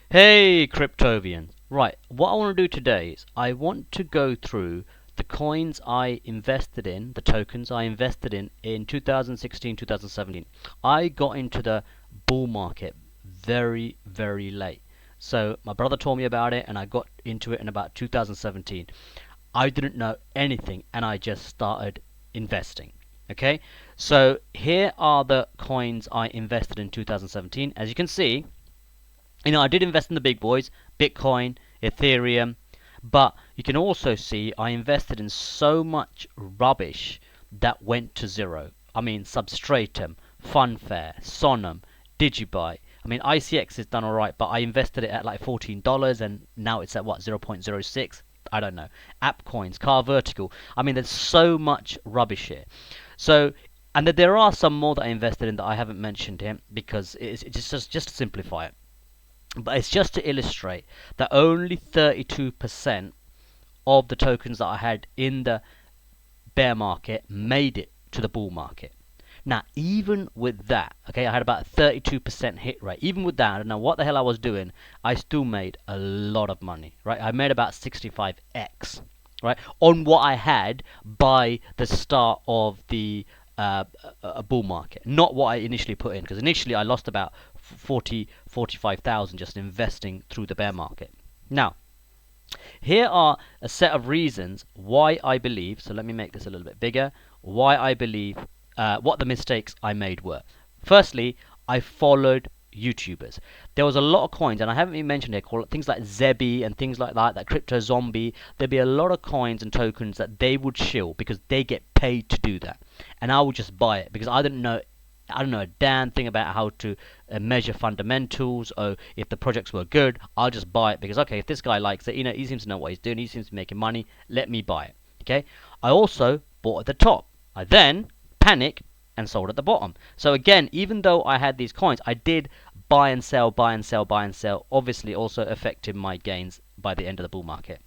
Hey Cryptovians! Right, what I want to do today is I want to go through the coins I invested in, the tokens I invested in 2016, 2017. I got into the bull market very, very late. So my brother told me about it and I got into it in about 2017. I didn't know anything and I just started investing. Okay, so here are the coins I invested in 2017. As you can see, I did invest in the big boys, Bitcoin, Ethereum, but you can also see I invested in so much rubbish that went to zero. I mean, Substratum, Funfair, Sonum, Digibyte. I mean, ICX has done alright, but I invested it at like $14 and now it's at what, 0.06? I don't know. App coins, Car Vertical. I mean, there's so much rubbish here. So, and there are some more that I invested in that I haven't mentioned here because it's just to simplify it. But it's just to illustrate that only 32% of the tokens that I had in the bear market made it to the bull market. Now, even with that, okay, I had about a 32% hit rate. Even with that, I don't know what the hell I was doing, I still made a lot of money, right? I made about 65x, right, on what I had by the start of the a bull market, not what I initially put in, because initially I lost about 45,000 just investing through the bear market. Now, here are a set of reasons why I believe, so let me make this a little bit bigger, why I believe what the mistakes I made were. Firstly, I followed YouTubers. There was a lot of coins, and I haven't even mentioned here, called things like Zebi and things like that Crypto Zombie. There'd be a lot of coins and tokens that they would shill because they get paid to do that. And I would just buy it because I don't know a damn thing about how to measure fundamentals or if the projects were good. I'll just buy it because, okay, if this guy likes it, he seems to know what he's doing, he seems to be making money, let me buy it. Okay, I also bought at the top. I then panic and sold at the bottom. So again, even though I had these coins, I did buy and sell, buy and sell, buy and sell. Obviously, also affected my gains by the end of the bull market.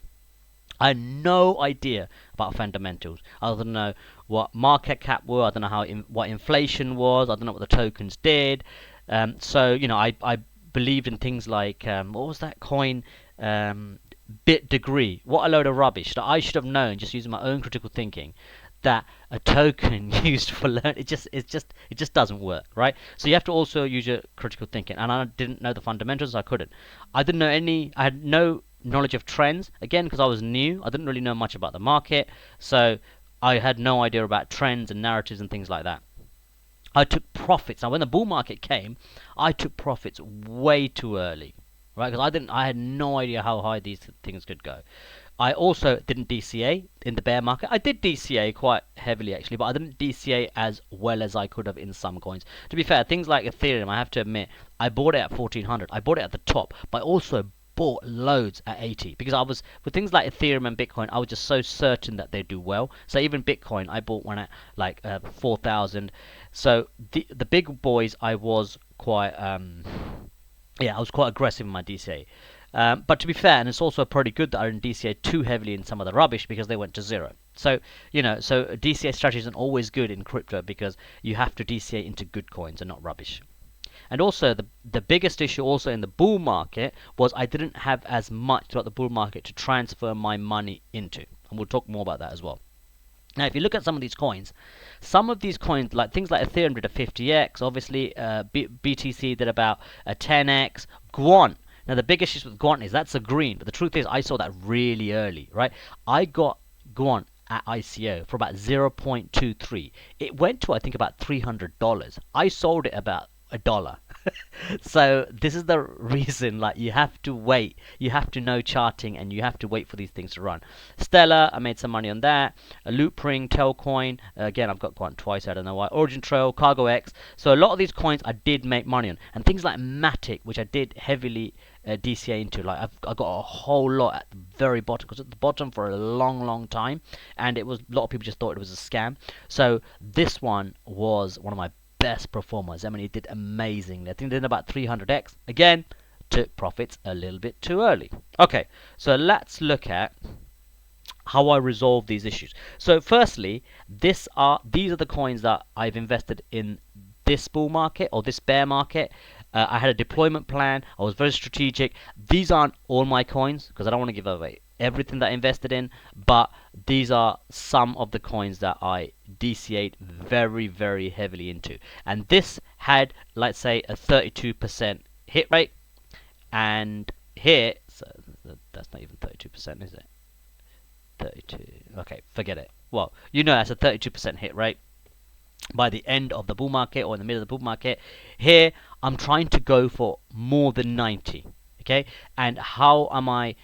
I had no idea about fundamentals. I don't know what market cap were. I don't know what inflation was. I don't know what the tokens did. So I believed in things like what was that coin? Bit degree. What a load of rubbish that I should have known just using my own critical thinking. That a token used for learn it just doesn't work, right? So you have to also use your critical thinking. And I didn't know the fundamentals. I couldn't. I didn't know any. I had no knowledge of trends again because I was new. I didn't really know much about the market, so I had no idea about trends and narratives and things like that. I took profits. Now, when the bull market came, I took profits way too early, right? Because I had no idea how high these things could go. I also didn't DCA in the bear market. I did DCA quite heavily actually, but I didn't DCA as well as I could have in some coins. To be fair, things like Ethereum, I have to admit, I bought it at 1400. I bought it at the top, but I also bought loads at 80 because I was with things like Ethereum and Bitcoin. I was just so certain that they'd do well. So even Bitcoin, I bought one at like 4,000. So the big boys, I was quite yeah, I was quite aggressive in my DCA. But to be fair, and it's also pretty good that I didn't DCA too heavily in some of the rubbish because they went to zero. So, so DCA strategy isn't always good in crypto because you have to DCA into good coins and not rubbish. And also, the biggest issue also in the bull market was I didn't have as much throughout the bull market to transfer my money into. And we'll talk more about that as well. Now, if you look at some of these coins, like things like Ethereum did a 50x, obviously BTC did about a 10x, Guan. Now, the big issue with Guan is that's a green, but the truth is I saw that really early, right? I got Guan at ICO for about 0.23. It went to, I think, about $300. I sold it about $1. So this is the reason, like, you have to wait, you have to know charting, and you have to wait for these things to run. Stellar, I made some money on that. A Loopring, Telcoin, again I've got one twice, I don't know why. Origin Trail, Cargo X. So a lot of these coins I did make money on, and things like Matic, which I did heavily DCA into. Like I got a whole lot at the very bottom, because at the bottom for a long time, and it was a lot of people just thought it was a scam. So this one was one of my best performers. I mean, it did amazingly. I think it did about 300x. Again, took profits a little bit too early. Okay, so let's look at how I resolve these issues. So firstly, these are the coins that I've invested in this bull market or this bear market. I had a deployment plan. I was very strategic. These aren't all my coins because I don't want to give away everything that I invested in, but these are some of the coins that I DCA'd very, very heavily into. And this had, let's say, a 32% hit rate, and here, so that's not even 32%, is it? 32. Okay, forget it. Well, you know that's a 32% hit rate by the end of the bull market or in the middle of the bull market. Here, I'm trying to go for more than 90. Okay, and how am I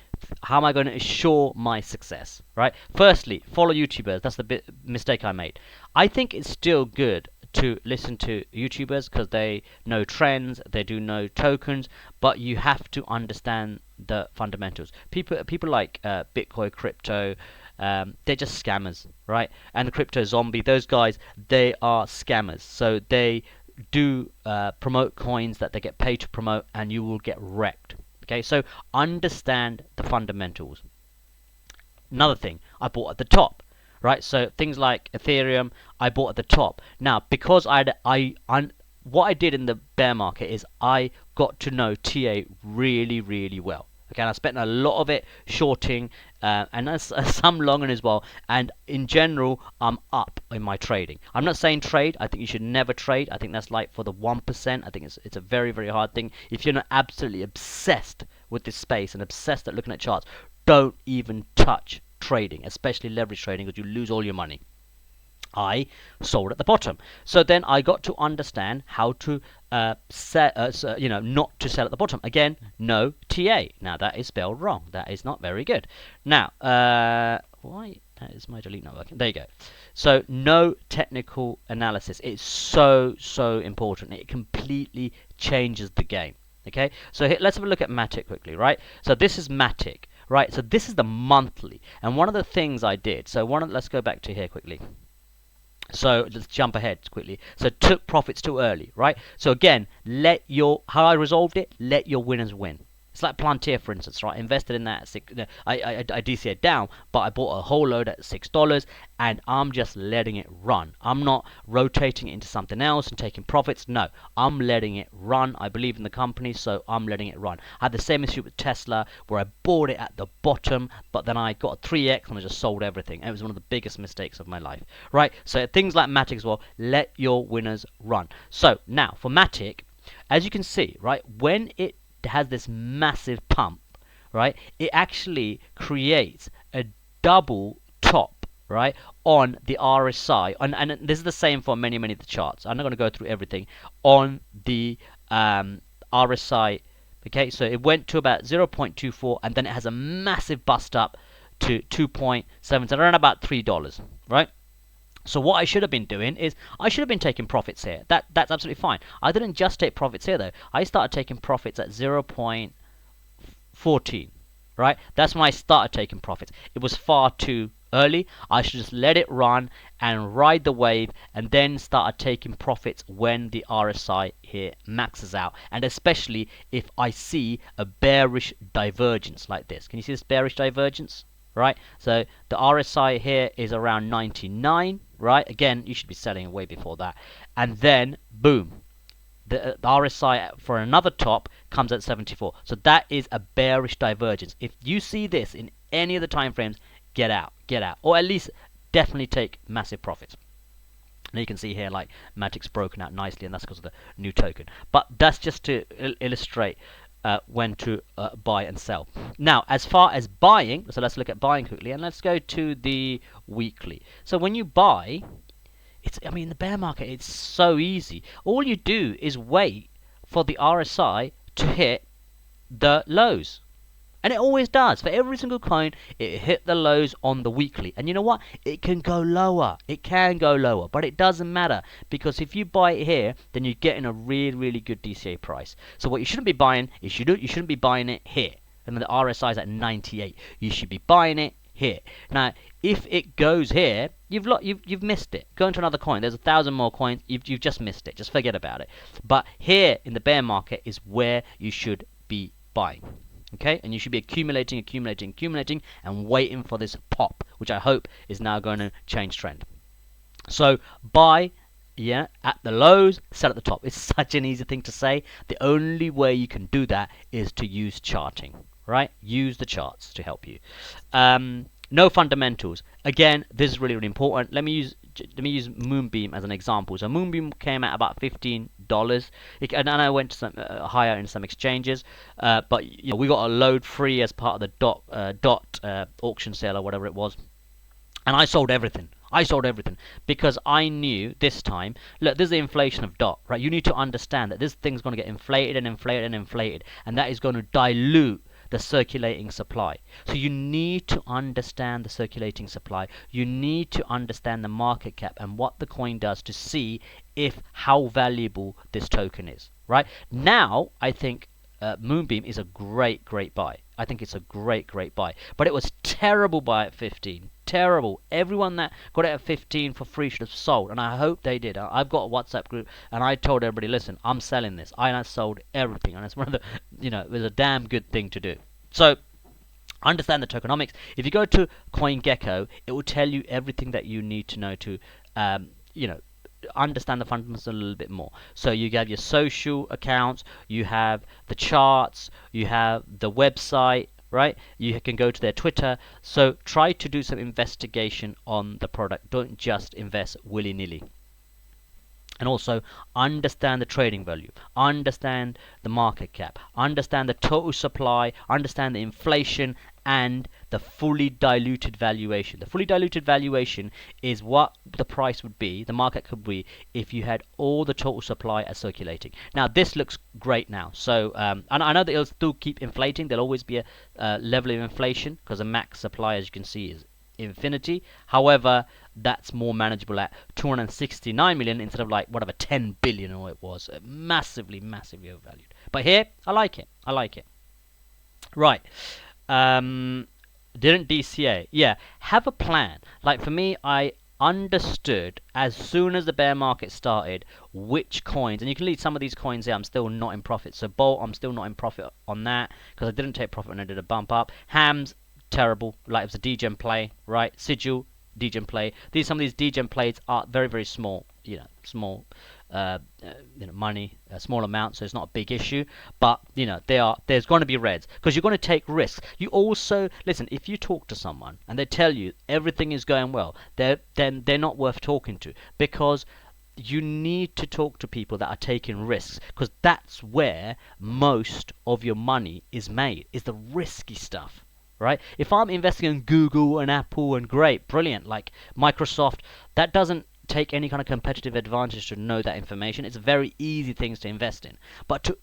going to assure my success? Right. Firstly, follow YouTubers. That's the mistake I made. I think it's still good to listen to YouTubers because they know trends, they do know tokens, but you have to understand the fundamentals. People like Bitcoin Crypto, they're just scammers, right? And the Crypto Zombie, those guys, they are scammers. So they do promote coins that they get paid to promote, and you will get wrecked. Okay, so understand the fundamentals. Another thing, I bought at the top, right? So things like Ethereum, I bought at the top. Now, because what I did in the bear market is I got to know TA really, really well. Okay, and I spent a lot of it shorting, and that's some longing as well. And in general, I'm up in my trading. I'm not saying trade. I think you should never trade. I think that's like for the 1%. I think it's a very, very hard thing. If you're not absolutely obsessed with this space and obsessed at looking at charts, don't even touch trading, especially leverage trading, because you lose all your money. I sold at the bottom. So then I got to understand how to not to sell at the bottom. Again, no TA. Now that is spelled wrong. That is not very good. Now, why? That is my delete not working. There you go. So no technical analysis. It's so important. It completely changes the game. Okay. So let's have a look at Matic quickly, right? So this is Matic, right? So this is the monthly. And one of the things I did. So let's go back to here quickly. So let's jump ahead quickly. So took profits too early, right? So again, how I resolved it, let your winners win. It's like Plantier, for instance, right? I invested in that at I DCA'd down, but I bought a whole load at $6, and I'm just letting it run. I'm not rotating it into something else and taking profits. No, I'm letting it run. I believe in the company, so I'm letting it run. I had the same issue with Tesla, where I bought it at the bottom, but then I got a 3x and I just sold everything. And it was one of the biggest mistakes of my life, right? So things like Matic as well, let your winners run. So now for Matic, as you can see, right, when it has this massive pump, right, it actually creates a double top, right, on the RSI, and this is the same for many of the charts. I'm not going to go through everything on the RSI. Okay, so it went to about 0.24, and then it has a massive bust up to 2.7, around about $3, right? So what I should have been doing is I should have been taking profits here. That's absolutely fine. I didn't just take profits here though. I started taking profits at 0.14, right? That's when I started taking profits. It was far too early. I should just let it run and ride the wave, and then started taking profits when the RSI here maxes out, and especially if I see a bearish divergence like this. Can you see this bearish divergence? Right, so the RSI here is around 99, right? Again, you should be selling way before that. And then, boom, the RSI for another top comes at 74. So that is a bearish divergence. If you see this in any of the time frames, get out. Or at least definitely take massive profits. Now you can see here, like, Matic's broken out nicely, and that's because of the new token. But that's just to illustrate when to buy and sell. Now, as far as buying, so let's look at buying quickly, and let's go to the weekly. So when you buy, in the bear market, it's so easy. All you do is wait for the RSI to hit the lows. And it always does. For every single coin, it hit the lows on the weekly. And you know what? It can go lower. It can go lower. But it doesn't matter. Because if you buy it here, then you're getting a really, really good DCA price. So what you shouldn't be buying is you shouldn't be buying it here. And the RSI is at 98. You should be buying it here. Now, if it goes here, you've missed it. Go into another coin. There's 1,000 more coins. You've just missed it. Just forget about it. But here in the bear market is where you should be buying. Okay, and you should be accumulating and waiting for this pop, which I hope is now going to change trend. So buy Yeah, at the lows, sell at the top. It's such an easy thing to say. The only way you can do that is to use charting, right? Use the charts to help you. No fundamentals. Again, this is really, really important. Let me use Moonbeam as an example. So Moonbeam came at about $15. And I went to some higher in some exchanges, but we got a load free as part of the dot auction sale or whatever it was. And I sold everything. I sold everything because I knew this time, look, this is the inflation of dot, right? You need to understand that this thing's going to get inflated and inflated and inflated, and that is going to dilute the circulating supply. So you need to understand the circulating supply. You need to understand the market cap and what the coin does to see if how valuable this token is, right? Now, I think Moonbeam is a great buy. I think it's a great buy. But it was terrible buy at 15. Terrible. Everyone that got it at 15 for free should have sold, and I hope they did. I've got a WhatsApp group, and I told everybody, listen, I'm selling this. I sold everything, and it's one of the, it was a damn good thing to do. So understand the tokenomics. If you go to CoinGecko, it will tell you everything that you need to know to, understand the fundamentals a little bit more. So you have your social accounts, you have the charts, you have the website, right? You can go to their Twitter. So try to do some investigation on the product. Don't just invest willy-nilly. And also understand the trading value, understand the market cap, understand the total supply, understand the inflation, and the fully diluted valuation. The fully diluted valuation is what the price would be, the market could be, if you had all the total supply as circulating. Now this looks great now. So and I know that it'll still keep inflating. There'll always be a level of inflation because the max supply, as you can see, is infinity. However, that's more manageable at 269 million instead of like whatever 10 billion or it was. Massively overvalued. But here, I like it. Right. Didn't DCA. Yeah, have a plan. Like for me, I understood as soon as the bear market started which coins, and you can leave some of these coins here. I'm still not in profit. So Bolt, I'm still not in profit on that because I didn't take profit when I did a bump up. Hams, terrible, like it was a degen play, right? Sigil, degen play. Some of these degen plays are very small, small money, a small amount, so it's not a big issue. But there's going to be reds because you're going to take risks. You also listen, if you talk to someone and they tell you everything is going well, then they're not worth talking to, because you need to talk to people that are taking risks, because that's where most of your money is made, is the risky stuff. Right? If I'm investing in Google and Apple and great, brilliant, like Microsoft, that doesn't take any kind of competitive advantage to know that information. It's very easy things to invest in. But to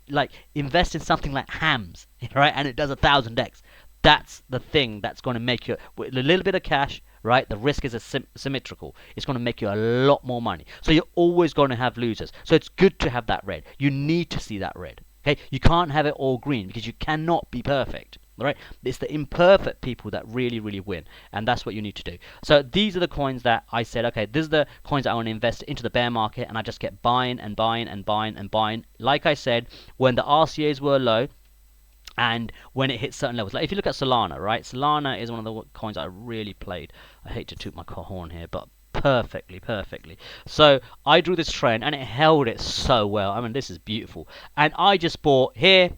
invest in something like Hams, right, and it does 1000x, that's the thing that's going to make you, with a little bit of cash, right, the risk is symmetrical. It's going to make you a lot more money. So you're always going to have losers. So it's good to have that red. You need to see that red. Okay, you can't have it all green because you cannot be perfect. Right? It's the imperfect people that really win, and that's what you need to do. So these are the coins that I said, okay, these are the coins that I want to invest into the bear market, and I just kept buying and buying and buying and buying. Like I said, when the RCAs were low, and when it hit certain levels, like if you look at Solana, right? Solana is one of the coins I really played. I hate to toot my horn here, but perfectly. So I drew this trend, and it held it so well. I mean, this is beautiful, and I just bought here.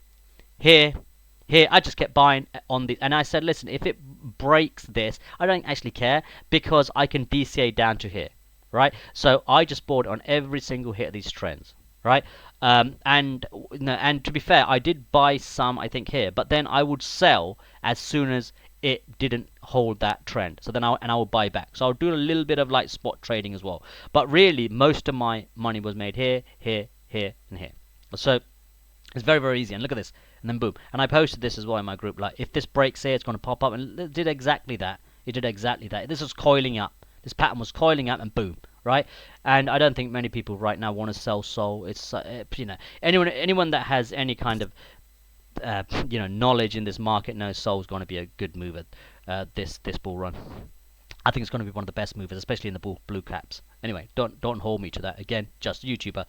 I just kept buying on the, and I said, listen, if it breaks this, I don't actually care because I can DCA down to here, right? So I just bought on every single hit of these trends, right? And to be fair, I did buy some, I think, here, but then I would sell as soon as it didn't hold that trend. So then I would buy back. So I'll do a little bit of like spot trading as well. But really, most of my money was made here, and here. So it's very easy. And look at this. And then boom. And I posted this as well in my group. Like, if this breaks here, it's going to pop up. And it did exactly that. This was coiling up. This pattern was coiling up and boom. Right? And I don't think many people right now want to sell Sol. It's, anyone that has any kind of, knowledge in this market knows Sol's going to be a good mover this bull run. I think it's going to be one of the best movers, especially in the blue caps. Anyway, don't hold me to that. Again, just YouTuber.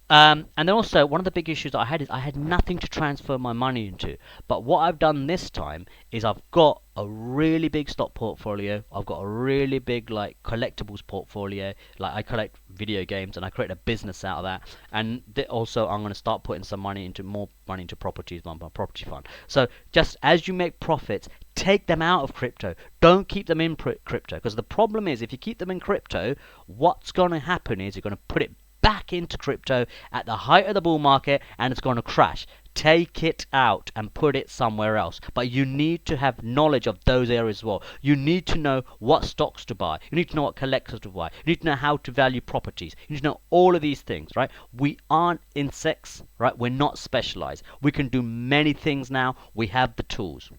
And then also, one of the big issues that I had is I had nothing to transfer my money into. But what I've done this time is I've got a really big stock portfolio. I've got a really big like collectibles portfolio. Like I collect video games and I create a business out of that. And also I'm going to start putting some money into more money into properties, my property fund. So just as you make profits, take them out of crypto. Don't keep them in crypto, because the problem is if you keep them in crypto, what's going to happen is you're going to put it back into crypto at the height of the bull market and it's going to crash. Take it out and put it somewhere else. But you need to have knowledge of those areas as well. You need to know what stocks to buy. You need to know what collectors to buy. You need to know how to value properties. You need to know all of these things, right? We aren't insects, right? We're not specialized. We can do many things now. We have the tools.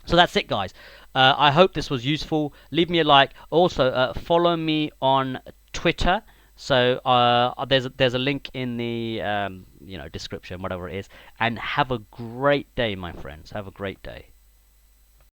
So that's it, guys. I hope this was useful. Leave me a like. Also, follow me on Twitter. So there's a link in the description, whatever it is. And have a great day, my friends. Have a great day.